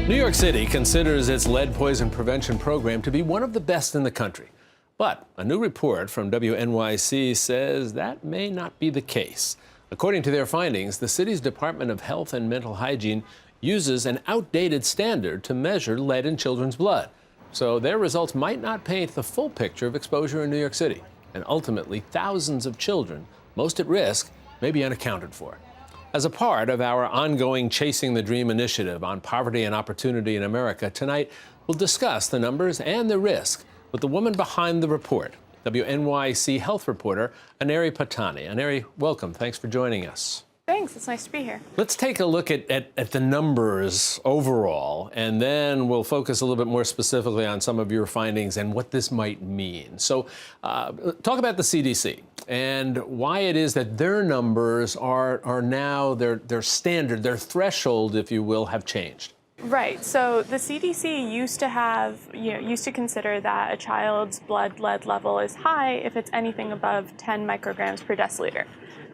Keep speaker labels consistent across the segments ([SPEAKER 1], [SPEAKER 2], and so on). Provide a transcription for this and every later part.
[SPEAKER 1] New York City considers its lead poison prevention program to be one of the best in the country. But a new report from WNYC says that may not be the case. According to their findings, the city's Department of Health and Mental Hygiene uses an outdated standard to measure lead in children's blood. So their results might not paint the full picture of exposure in New York City. And ultimately, thousands of children, most at risk, may be unaccounted for. As a part of our ongoing Chasing the Dream initiative on poverty and opportunity in America, tonight we'll discuss the numbers and the risk with the woman behind the report, WNYC health reporter Aneri Pattani. Aneri, welcome. Thanks for joining us.
[SPEAKER 2] Thanks. It's nice to be here.
[SPEAKER 1] Let's take a look at the numbers overall, and then we'll focus a little bit more specifically on some of your findings and what this might mean. So talk about the CDC and why it is that their numbers are now, their standard, their threshold, if you will, have changed.
[SPEAKER 2] Right. So the CDC used to consider that a child's blood lead level is high if it's anything above 10 micrograms per deciliter.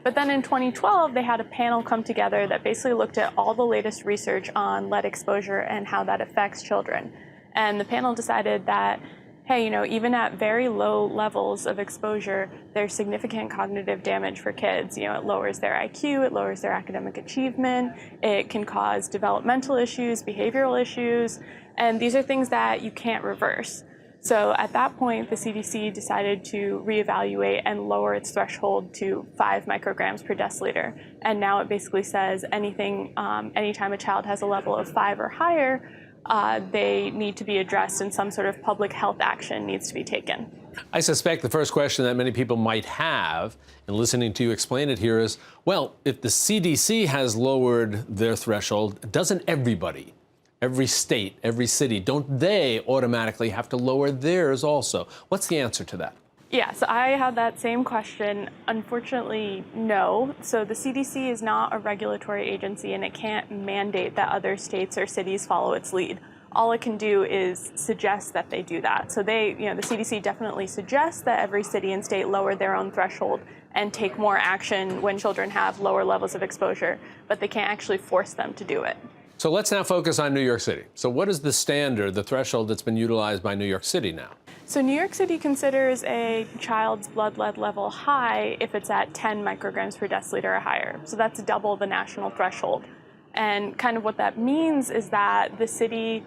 [SPEAKER 2] But then in 2012, they had a panel come together that basically looked at all the latest research on lead exposure and how that affects children. And the panel decided that, hey, even at very low levels of exposure, there's significant cognitive damage for kids. It lowers their IQ, it lowers their academic achievement, it can cause developmental issues, behavioral issues, and these are things that you can't reverse. So at that point, the CDC decided to reevaluate and lower its threshold to 5 micrograms per deciliter. And now it basically says anytime a child has a level of 5 or higher, they need to be addressed and some sort of public health action needs to be taken.
[SPEAKER 1] I suspect the first question that many people might have in listening to you explain it here is, well, if the CDC has lowered their threshold, doesn't everybody? Every state, every city, don't they automatically have to lower theirs also? What's the answer to that?
[SPEAKER 2] Yeah, so I had that same question. Unfortunately, no. So the CDC is not a regulatory agency and it can't mandate that other states or cities follow its lead. All it can do is suggest that they do that. So the CDC definitely suggests that every city and state lower their own threshold and take more action when children have lower levels of exposure, but they can't actually force them to do it.
[SPEAKER 1] So let's now focus on New York City. So what is the standard, the threshold that's been utilized by New York City now?
[SPEAKER 2] So New York City considers a child's blood lead level high if it's at 10 micrograms per deciliter or higher. So that's double the national threshold. And kind of what that means is that the city,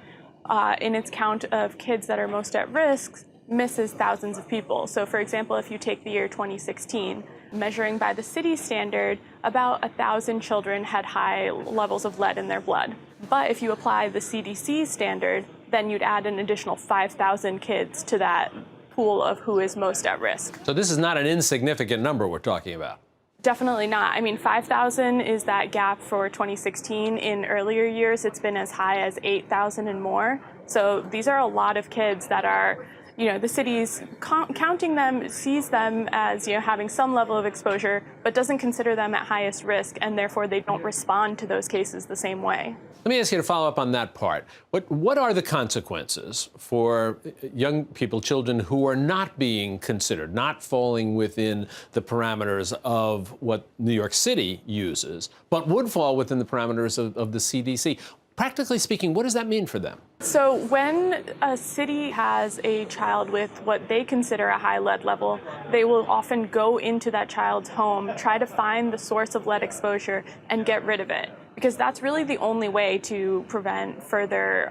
[SPEAKER 2] in its count of kids that are most at risk, misses thousands of people. So for example, if you take the year 2016, measuring by the city standard, about 1,000 children had high levels of lead in their blood. But if you apply the CDC standard, then you'd add an additional 5,000 kids to that pool of who is most at risk.
[SPEAKER 1] So this is not an insignificant number we're talking about.
[SPEAKER 2] Definitely not. I mean, 5,000 is that gap for 2016. In earlier years, it's been as high as 8,000 and more. So these are a lot of kids that are, the city's counting them, sees them as, having some level of exposure, but doesn't consider them at highest risk, and therefore they don't respond to those cases the same way.
[SPEAKER 1] Let me ask you to follow up on that part. What are the consequences for young people, children who are not being considered, not falling within the parameters of what New York City uses, but would fall within the parameters of the CDC? Practically speaking, what does that mean for them?
[SPEAKER 2] So when a city has a child with what they consider a high lead level, they will often go into that child's home, try to find the source of lead exposure, and get rid of it. Because that's really the only way to prevent further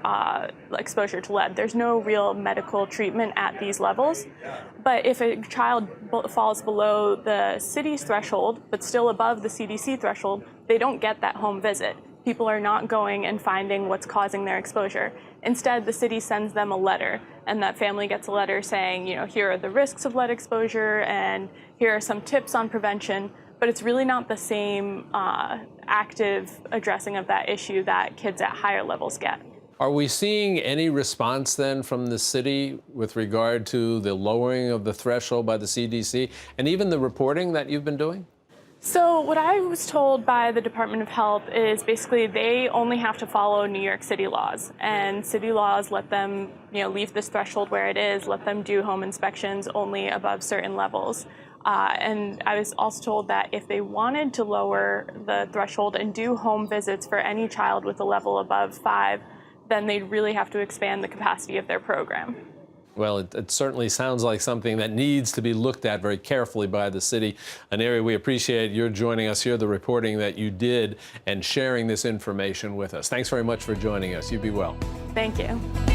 [SPEAKER 2] exposure to lead. There's no real medical treatment at these levels. But if a child falls below the city's threshold, but still above the CDC threshold, they don't get that home visit. People are not going and finding what's causing their exposure. Instead, the city sends them a letter, and that family gets a letter saying, here are the risks of lead exposure, and here are some tips on prevention. But it's really not the same active addressing of that issue that kids at higher levels get.
[SPEAKER 1] Are we seeing any response then from the city with regard to the lowering of the threshold by the CDC and even the reporting that you've been doing?
[SPEAKER 2] So what I was told by the Department of Health is basically they only have to follow New York City laws, and city laws let them, leave this threshold where it is, let them do home inspections only above certain levels. And I was also told that if they wanted to lower the threshold and do home visits for any child with a level above 5, then they'd really have to expand the capacity of their program.
[SPEAKER 1] Well, it certainly sounds like something that needs to be looked at very carefully by the city, an area we appreciate your joining us here, the reporting that you did, and sharing this information with us. Thanks very much for joining us. You be well.
[SPEAKER 2] Thank you.